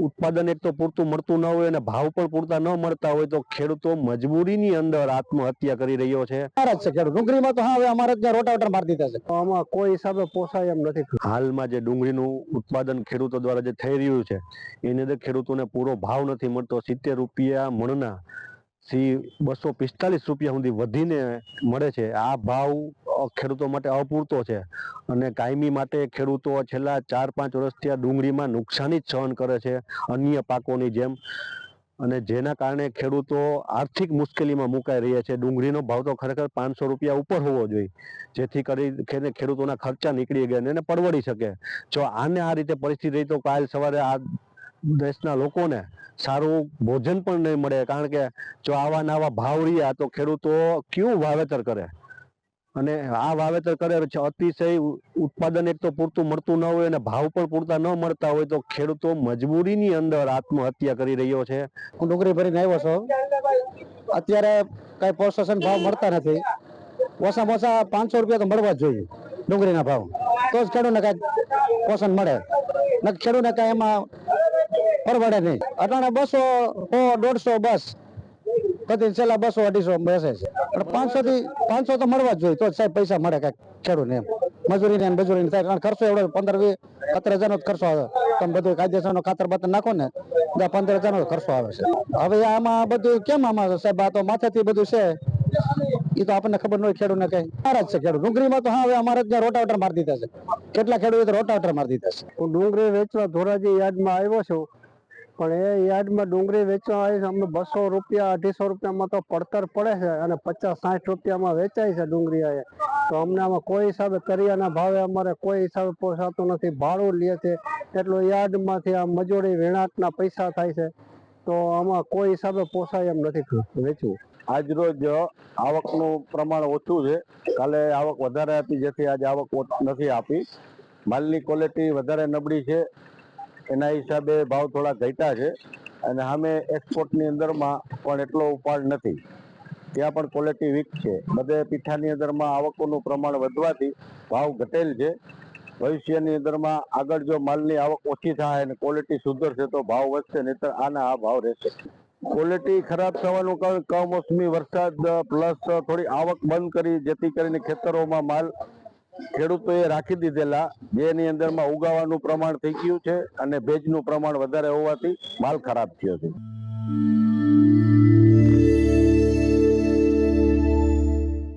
ઉત્પાદન એક તો પૂરતું મળતું ન હોય અને ભાવ પણ પૂરતા ન મળતા હોય તો ખેડૂતો મજબૂરીની અંદર આત્મહત્યા કરી રહ્યો છે. ડુંગળીમાં તો હવે અમારે ત્યાં રોટાવેટર મારી દીધા છે. આમાં કોઈ હિસાબે પોસાય એમ નથી. હાલમાં જે ડુંગળીનું ઉત્પાદન ખેડૂતો દ્વારા જે થઈ રહ્યું છે એની અંદર ખેડૂતોને પૂરો ભાવ નથી મળતો. 70 રૂપિયા મણના થી 245 રૂપિયા સુધી વધીને મળે છે. આ ભાવ ખેડૂતો માટે અપૂરતો છે અને કાયમી માટે ખેડૂતો છેલ્લા 4-5 વર્ષથી આ ડુંગળીમાં નુકસાની જ સહન કરે છે અન્ય પાકોની જેમ, અને જેના કારણે ખેડૂતો આર્થિક મુશ્કેલીમાં મુકાઈ રહ્યા છે. ડુંગળીનો ભાવ તો ખરેખર 500 રૂપિયા ઉપર હોવો જોઈએ, જેથી કરી ખેડૂતોના ખર્ચા નીકળી ગયા અને એને પરવડી શકે. જો આને આ રીતે પરિસ્થિતિ રહી તો કાલ સવારે આ દેશના લોકોને સારું ભોજન પણ નહીં મળે, કારણ કે જો આવા નવા ભાવ રહ્યા તો ખેડૂતો કેવું વાવેતર કરે, અને આ વાવેતર કરે અતિશય ઉત્પાદન એક તો પૂરતું મળતું ન હોય અને ભાવ પણ પૂરતા ન મળતા હોય તો ખેડૂતો મજબૂરીની અંદર આત્મહત્યા કરી રહ્યો છે. હું ડુંગળી ભરીને આવ્યો છું. અત્યારે કઈ પોષણ ભાવ મળતા નથી. ઓછામાં ઓછા 500 રૂપિયા તો મળવા જ જોઈએ ડુંગળીના ભાવ, તો જ ખેડૂતને કઈ પોષણ મળે. ખેડૂતને કઈ એમાં પરવડે નહીં. અટાણે 200, 150 બસ પછી છેલ્લા 200-250 બેસે છે. પણ 500 તો મળવા જ જોઈએ, તો સાહેબ પૈસા મળે કઈ ખેડૂતને. એમ મજૂરી ને મજૂરી થાય, કારણ ખર્ચો એવડો 15-17 હજારનો ખર્ચો આવે. તમે બધું કાયદેસરનો ખાતર બાતર નાખો ને 15 હજારનો ખર્ચો આવે છે. હવે આમાં બધું કેમ આમાં સાહેબ, આ તો માથેથી બધું છે, એ તો આપણને ખબર ન હોય. ખેડૂતને કઈ નારાજ છે ખેડૂત. ડુંગળીમાં તો હવે અમારે ત્યાં રોટાવેટર મારી દીધા છે. કેટલા ખેડૂતો રોટાવેટર મારી દીધા છે. હું ડુંગળી વેચવા ધોરાજી યાર્ડમાં આવ્યો છું, પણ એ યાર્ડમાં ડુંગળી વેચવા આવી છે અમને 200 રૂપિયા 250 રૂપિયામાં તો પડતર પડે છે અને 50-60 રૂપિયામાં વેચાય છે ડુંગળી. તો અમને આમાં કોઈ હિસાબે કરિયાના ભાવે અમારે કોઈ હિસાબે પોસાતું નથી. ભાડું લે છે એટલું યાર્ડમાંથી આ મજૂરી વેણાટના પૈસા થાય છે, તો આમાં કોઈ હિસાબે પોસાય એમ નથી વેચવું. આજ રોજ આવકનું પ્રમાણ ઓછું છે, કાલે આવક વધારે હતી જેથી આજે આવક નથી આપી. માલની ક્વોલિટી વધારે નબળી છે, એના હિસાબે ભાવ થોડા ઘટ્યા છે, અને સામે એક્સપોર્ટની અંદરમાં પણ એટલો ઉપાડ નથી, ત્યાં પણ ક્વોલિટી વીક છે. બધે પીઠાની અંદરમાં આવકોનું પ્રમાણ વધવાથી ભાવ ઘટેલ છે. ભવિષ્યની અંદરમાં આગળ જો માલની આવક ઓછી થાય અને ક્વોલિટી સુધરશે તો ભાવ વધશે, નહીતર આના આ ભાવ રહેશે. ક્વોલિટી ખરાબ થવાનું કારણ કમોસમી વરસાદ પ્લસ થોડી આવક બંધ કરી, જેથી કરીને ખેતરોમાં માલ ખેડૂતોએ રાખી દીધેલા જેની અંદરમાં ઉગાવાનું પ્રમાણ થઈ ગયું છે અને ભેજનું પ્રમાણ વધારે હોવાથી માલ ખરાબ થયો છે.